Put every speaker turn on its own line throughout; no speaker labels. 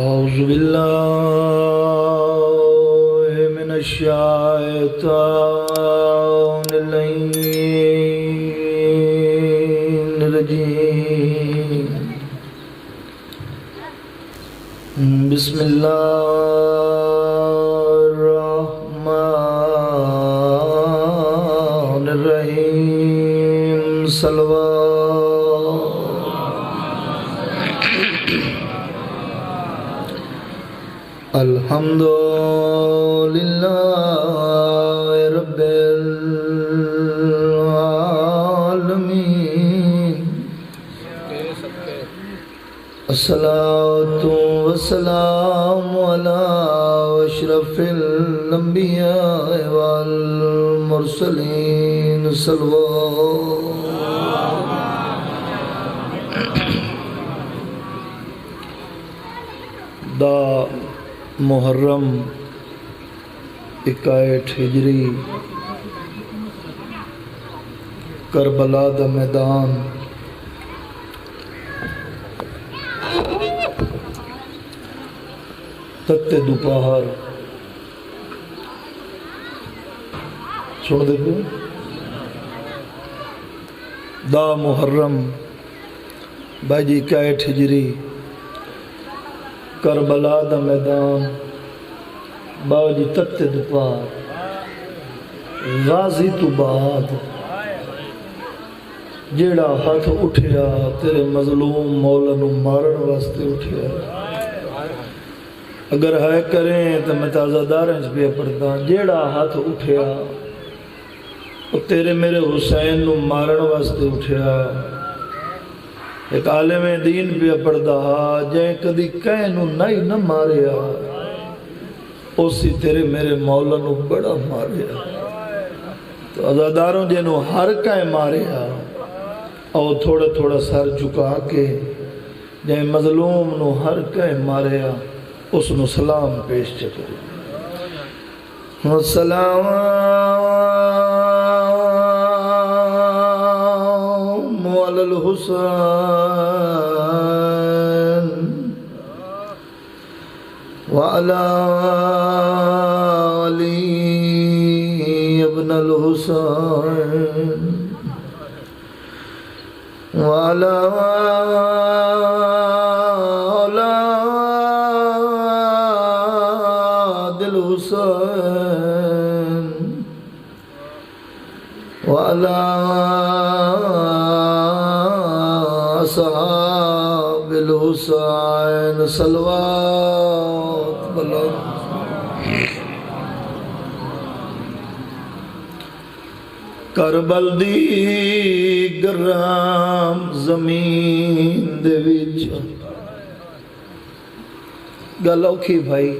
أعوذ بالله من الشيطان الرجيم بسم الله الرحمن الرحيم صلوات الحمد لله رب العالمين الصلاة والسلام على أشرف الأنبياء والمرسلين صلوات دا محرم 61 ہجری کربلا دا میدان تتے دوپہر سن دیکھو دا محرم 61 ہجری کربلا دا میدان باوجی تتے دوپہر غازی تو بعد جیڑا ہاتھ اٹھیا تیرے مظلوم مولا نو مارن واسطے اٹھیا اگر ہے کریں تو میں تازہ داریں پہ پڑھتا جیڑا ہاتھ اٹھیا وہ تیرے میرے حسین نو مارن واسطے اٹھیا ایک عالم دین پہ پڑھدا جائیں کدی کہیں نو نہیں نہ ماریا اسی تیرے میرے مولا نو بڑا ماریا تو عزاداروں جنہوں ہر کہیں ماریا اور تھوڑا تھوڑا سر جھکا کے جائیں مظلوم نو ہر کہیں ماریا اس نو سلام پیش چکے السلام علی الحسین وعلی علی ابن الحسین وعلی اولاد الحسین وعلی اصحاب الحسین صلوات بلند کربل دی گرام زمین دے وچ گل اوکھی بھائی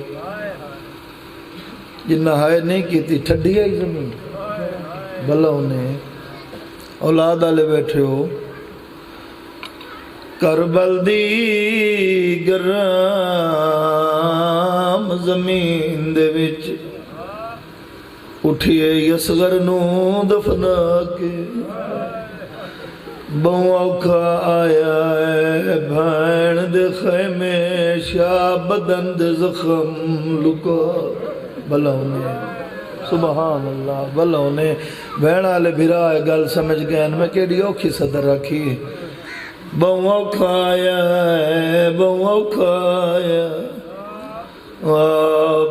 جنہ ہائے نہیں کی تھی ٹھڈی آئی زمین بھلا انہیں اولاد آلے بیٹھے ہو کربل دی گرام زمین دے وچ اٹھئے یسغر نو دفنا کے بہو اوکھا آیا ہے بھین دے خیمے شاہ بدن دے زخم لکا بھلا انہیں سبحان اللہ بھلا انہیں بھین آلے بھرا ہے گل سمجھ گئے ان میں کیڑی اوکھی صدر رکھی بہو کھایا ہے بہو کھایا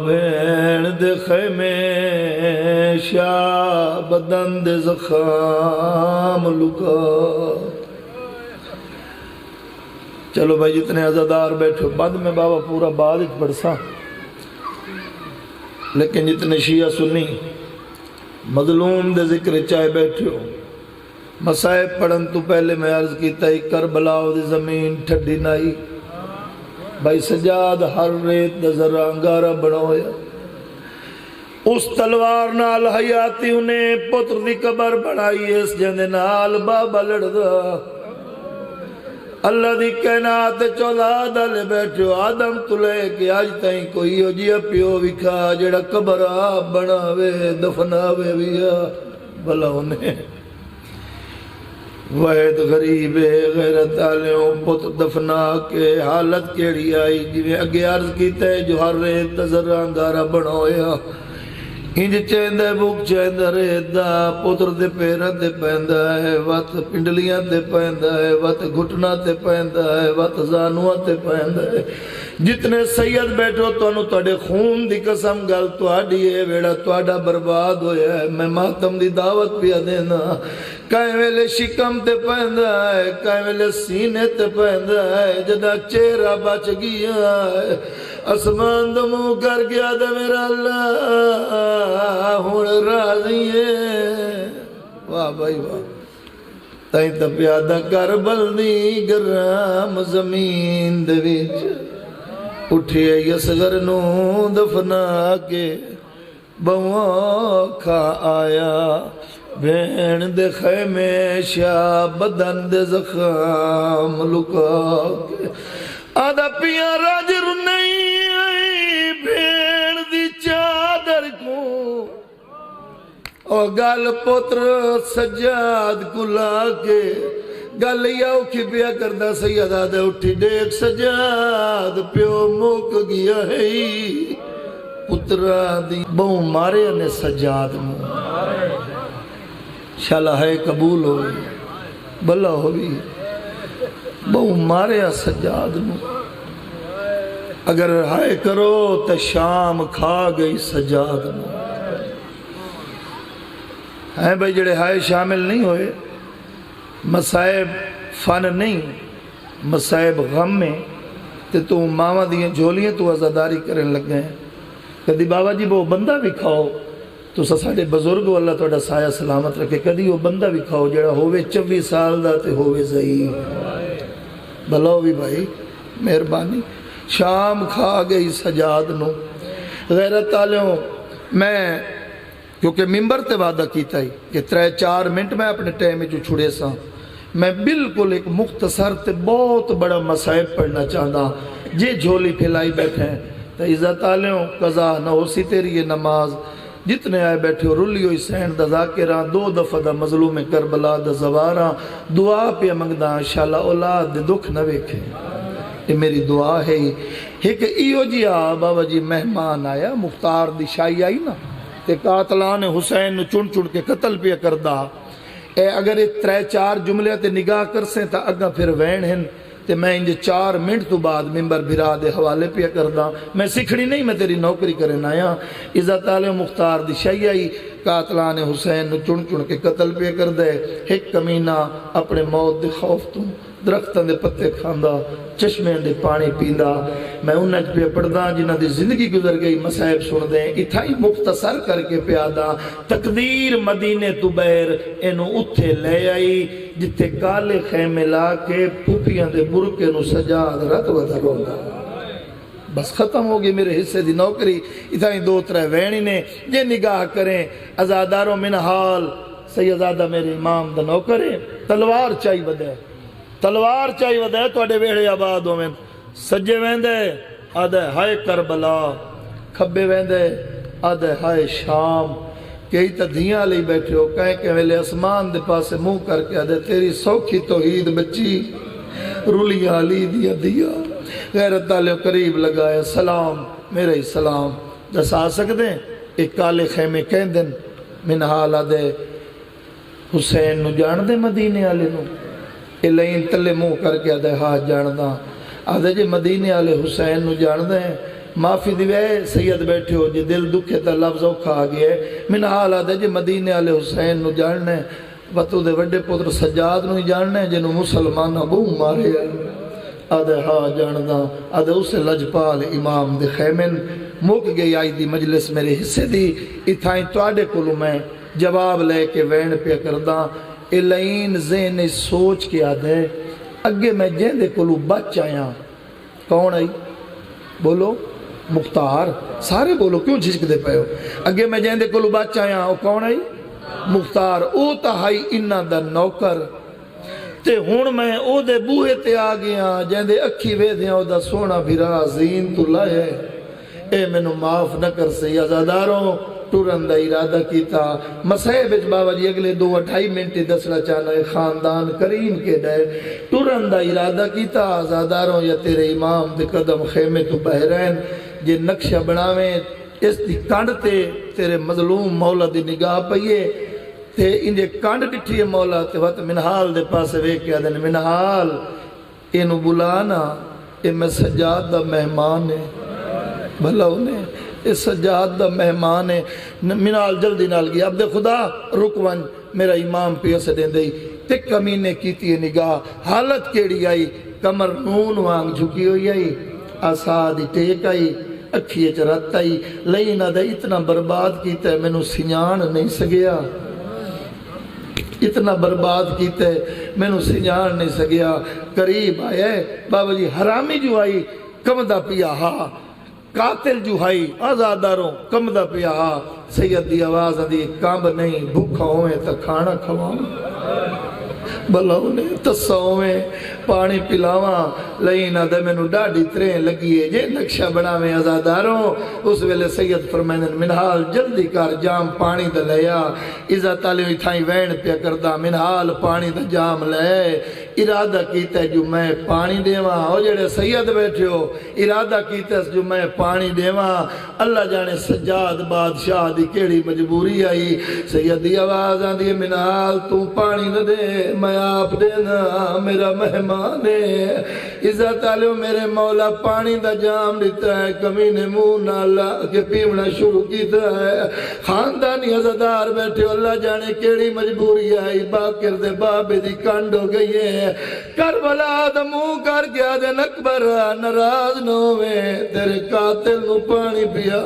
بھین دے خیمے شاہ بدن دے زخام لکا چلو بھائی جتنے عزادار بیٹھو بعد میں بابا پورا بعد پڑھسا لیکن جتنے شیعہ سنی مظلوم دے ذکر چاہے بیٹھو مسائب پڑھن تو پہلے میں عرض کیتا ہی کربلاؤ دی زمین ٹھڈی نائی بھائی سجاد ہر ریت نظر انگارہ بڑھویا اس تلوار نال حیاتی انہیں پتر دی قبر بڑھائی اس جندے نال بابا لڑدا اللہ دی کائنات چولاد آلے بیٹھو آدم تو لے کے آج تائیں کوئی ہو جیا پیو وکھا جڑا قبر آپ بناوے دفناوے ویا بھلا انہیں وحید غریب غیرت آلیوں پت دفنا کے حالت کیڑی آئی جویں اگے عرض کیتا ہے جو ہر ریت تذرہ انگارہ بناویا انج چیندہ بک چیندہ ریدہ پتر دے پیرہ دے پیندہ ہے وقت پنڈلیاں دے پیندہ ہے وقت گھٹنا دے پیندہ ہے وقت زانوہ دے پیندہ ہے جتنے سید بیٹھو تو انہوں تواڈے خون دی قسم گل تواڈی ہے ویڑا تواڈا برباد ہویا ہے میں ماتم دی دعوت پیا دینا کائیں ویلے شکم تے پہندہ ہے کائیں ویلے سینے تے پہندہ ہے جدا چہرہ بچ گیا ہے اسمان دمو کر گیا دے میرا اللہ ہون راضی ہے واہ بھائی واہ تائیں تا پیادہ کربل گرام زمین دے ویچ اٹھئے یسغر نو دفنا کے بہواں کھا آیا بین دے خیمے شاہ بدن دے زخام لکا کے آدھا پیا راجر نہیں آئی بین دی چادر کو اور گال پتر سجاد کلا کے گل یاو کی پیا کردہ سید آدھے اٹھی دیکھ سجاد پیو موک گیا ہے پترہ دی بہو مارے نے سجاد مو شالہ ہے قبول ہوئی بلا ہوئی بہو مارے سجاد مو اگر ہائے کرو تو شام کھا گئی سجاد مو ہیں بھائی جڑے ہائے شامل نہیں ہوئے مسائب فن نہیں مسائب غم میں تو ماما دیاں جھولیاں تو عزاداری کرنے لگ گئے کدی بابا جی وہ بندہ بھی کھاؤ تو ساڑھے بزرگ اللہ توڑا سایہ سلامت رکھے کدی وہ بندہ بھی کھاؤ جڑا ہوئے 24 سال دا تے ہوئے ضعیف بلاو بھی بھائی مہربانی شام کھا گئی سجاد نو غیرت آلیوں میں کیونکہ ممبر تے وعدہ کیتا ہی کہ 3-4 منٹ میں اپنے ٹائم جو چھڑے سا میں بالکل ایک مختصر تے بہت بڑا مسائب پڑھنا چاہتا جے جھولی پھیلائی بیٹھے ہیں تو عزت آلیوں قضا نہ ہو سی تیری یہ نماز جتنے آئے بیٹھے ہو رلی ہوئی سین دا ذاکران 2 دفعہ دا مظلوم کربلا دا زواران دعا پہ منگدہ انشاءاللہ اولاد دے دکھ نہ ویکھے یہ میری دعا ہے ایک ایو جی بابا جی مہمان آیا مختار دی شاہی آئی نا تے قاتلان حسین نو چن چن کے قتل پہ کردہ اے اگر یہ 3-4 جملے تے نگاہ کر سیں تا اگا پھر وین ہیں تے میں انجھے 4 منٹ تو بعد ممبر بھرا دے حوالے پہ کردہ میں سکھڑی نہیں میں تیری نوکری کریں آیا عزت علی مختار دی شیعی قاتلان حسین نو چن چن کے قتل پہ کردے ایک کمینہ اپنے موت دے خوف تو درختان دے پتے کھاندہ چشمیں دے پانی پیندہ میں انہیں پہ پڑھدا جنہ دی زندگی گزر گئی مسائب سن دیں اتھائی مختصر کر کے پیادہ تقدیر مدینے تو بیر انہوں اتھے لے آئی جتے کالے خیمے لا کے پوپیاں دے برکے نو سجاد رت و دھروندہ بس ختم ہوگی میرے حصے دی نوکری اتھائی 2-3 وینی نے یہ نگاہ کریں ازاداروں من حال سیدادہ میرے امام دا نوکریں تلوار چاہی بدے تلوار چاہی ودے تو اڈے ویڑے آباد ہوئے سجے ویندے آدھے ہائے کربلا کھبے ویندے آدھے ہائے شام کئی تا دھیاں لئی بیٹھے ہو کہیں کہ ویلے اسمان دے پاسے منہ کر کے آدھے تیری سوکھی توحید بچی رولیاں لی دیا دیا غیرت تعالیٰ قریب لگایا سلام میرے ہی سلام دس آ سکتے ایک کالے خیمے کہیں دن من حال آدھے حسین نو جان دے مدینے آلے نو الہین تلے منہ کر کے آدھے ہاتھ جاندہ آدھے جی مدینے آلے حسین نو جاندے ہیں معافی دیوے سید بیٹھے ہو جی دل دکھے تا لفظ اوکھا آگئے من حال آدھے جی مدینے آلے حسین نو جاننے وطو دے وڈے پتر سجاد نو جاننے جنہوں مسلمان ابو مارے آدھے ہاتھ جاندہ آدھے اسے لجپال امام دے خیمن مک گئی آئی دی مجلس میرے حصے دی اتھائیں تو آڈے کلو میں جواب لے کے وین پہ کردہ الہین ذہن سوچ کے آدھے اگے میں جیندے کلو بچ آیا کون آئی بولو مختار سارے بولو کیوں جھجک دے پہے ہو اگے میں جیندے کلو بچ آیا وہ کون آئی مختار او تہائی انہ دا نوکر تے ہون میں او دے بوہے تے آگیا جیندے اکھی وے دیا او دا سونا بھرا زین تو لائے اے میں نو معاف نہ کر سے یزاداروں ٹرن دا ارادہ کیتا مسئلے بچ بابا جی اگلے 2-2.5 منٹ دسنا چاہنا ہے خاندان کریم کے ڈے ٹرن دا ارادہ کیتا آزاداروں یا تیرے امام دے قدم خیمے تو بحرین جے نقشہ بناویں اس دی کانڈ تے تیرے مظلوم مولا دی نگاہ پئیے تے انجے کانڈ ڈٹھی ہے مولا تے وقت منحال دے پاسے ویکیا دن منحال اینو بلانا اے میں سجاد دا مہمان ہے بھلا انہیں اے سجاد دا مہمان ہے منال جلدی نال گیا عبد خدا رکوان میرا امام پیس دیں دئی تے کمینے کیتی نگاہ حالت کیڑی آئی کمر نون وانگ جھکی ہوئی آئی آسادی ٹیک آئی اکھیے چرات آئی لینا دا اتنا برباد کیتا ہے میں نو سنیان نہیں سگیا اتنا برباد کیتا ہے میں نو سنیان نہیں سگیا قریب آئے بابا جی حرامی جو آئی کمدہ پیا ہا قاتل جو ہائی آزاداروں کمدہ پیا ہا سید دی آواز دی کامب نہیں بھوکھا ہوئے تا کھانا کھواؤں بھلا انہیں تساؤں پانی پلاواں لئینا دے میں نو ڈاڑی ترین لگیے جے نقشہ بناویں آزاداروں اس ویلے سید فرمائنن منحال جلدی کر جام پانی دا لیا عزت علیہ تھائیں وین پیا کردہ منحال پانی دا جام لے ارادہ کیتا ہے جو میں پانی دیواں او جڑے سید بیٹھے ہو ارادہ کیتا ہے جو میں پانی دیواں اللہ جانے سجاد بادشاہ دی کیڑی مجبوری آئی سید دی آواز آن دی منحال تو پانی نہ دے میں آپ دینا میرا مہمان ہے عزت علیہ میرے مولا پانی دا جام دیتا ہے کمینے منہ نالا کے پیمنا شروع کیتا ہے خاندانی عزدار بیٹھے اللہ جانے کیڑی مجبوری آئی باکر دے بابے دی کانڈ ہو گئی ہے کربلا دا منہ کر گیا دن اکبر ناراض نہ ہوئے تیرے قاتل نو پانی پیا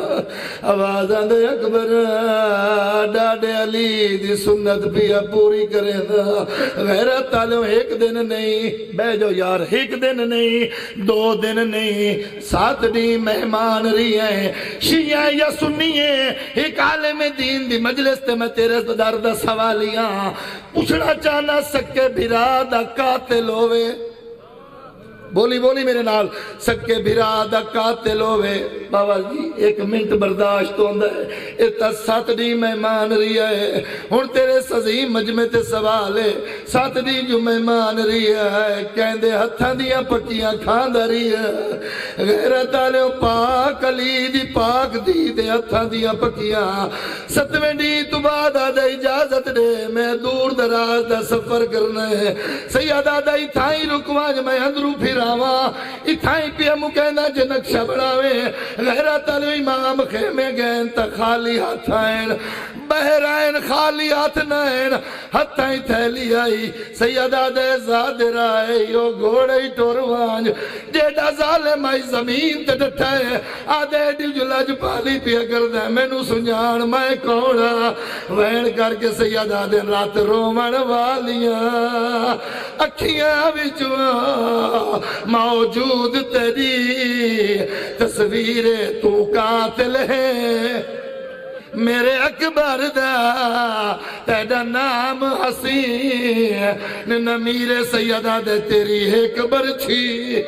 آواز آندے اکبر ڈاڈے علی دی سنت پیا پوری کرے دا غیرت تعلیم ایک دن نہیں بے جو یار ایک دن نہیں 2 دن نہیں 7 دن مہمان رہی ہیں شیعہ یا سنی ہیں ایک عالم دین دی مجلس تے میں تیرے درد سوالیاں پوچھنا چاہنا سکے بھرا دا قاتل ہوئے بولی بولی میرے نال سکے بھرا دا قاتل ہوئے بابا جی 1 منٹ برداشت ہوندہ ہے اتنا 7 دی مہمان رہی ہے ہن تیرے سزی مجمع تے سوال ہے 7 دی جو مہمان رہی ہے کہندے ہتھاں دیاں پکیاں کھاندا رہی ہے غیرت علیہ پاک علی دی پاک دی تے ہتھاں دیاں پکیاں 7ویں دی تو بعد آدھا اجازت دے میں دور دراز دا سفر کرنا ہے سیدہ دا اتھائی رکواج میں اندرو پھر اتھائی پیا مکینہ جے نقشہ بڑھاوے غیرت علیہ امام خیمے گئن تا خالی ہاتھائن بہرائن خالی ہاتھ نائن ہتھائیں تھیلی آئی سیدہ دے زادر آئے یو گھوڑے ٹوروانج جیڑا ظالم آئی زمین تے ڈٹھائے آدھے ڈیو جو لج پالی پیا کردہ میں نو سنجان میں کوڑا وین کر کے سیدہ دے رات رومن والیاں اکھیاں بچواں موجود تیری تصویر تو قاتل ہے میرے اکبر دا تیڑا نام حسین نمیر سیدہ دے تیری ایک برچھی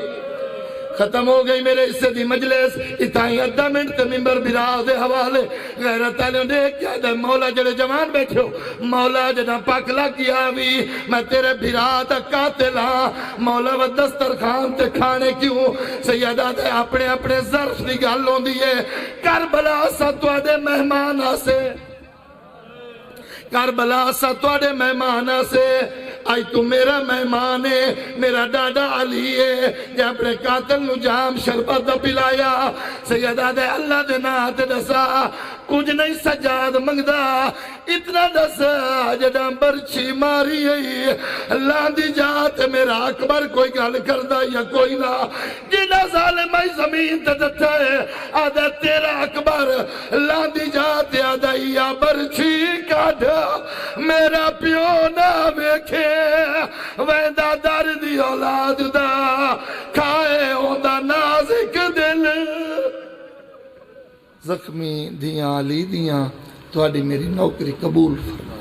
ختم ہو گئی میرے اس سے دی مجلس اتائیں 10 منٹ تے ممبر براز دے حوالے غیرت علیہ نے کیا دے مولا جڑے جوان بیٹھے ہو مولا جڑا پاکلا کیا بھی میں تیرے براز دا قاتل ہاں مولا و دسترخوان تے کھانے کیوں سیدہ دے اپنے اپنے ظرف دی گل ہوندی ہے کربلا ستوا دے مہمان سے کربلا ستوا دے مہمان سے آئی تو میرا مہمان ہے میرا ڈاڈا علی ہے جے اپنے قاتل نو جام شربت پلایا سیدہ دے اللہ دے نات دسا کچھ نہیں سجاد منگدا اتنا دسا جڑا برچی ماری ہے اللہ دی جات میرا اکبر کوئی گل کردا یا کوئی نہ جڑا ظالم آئی زمین تے دتا ہے آدھا تیرا اکبر اللہ دی جات آدھا یا برچی کاٹا میرا پیو نہ ویکھے ویندہ در دی اولاد دا کھائے ہوندہ نازک دل زخمی دیاں علی دیاں تو آڈی میری نوکری قبول فرما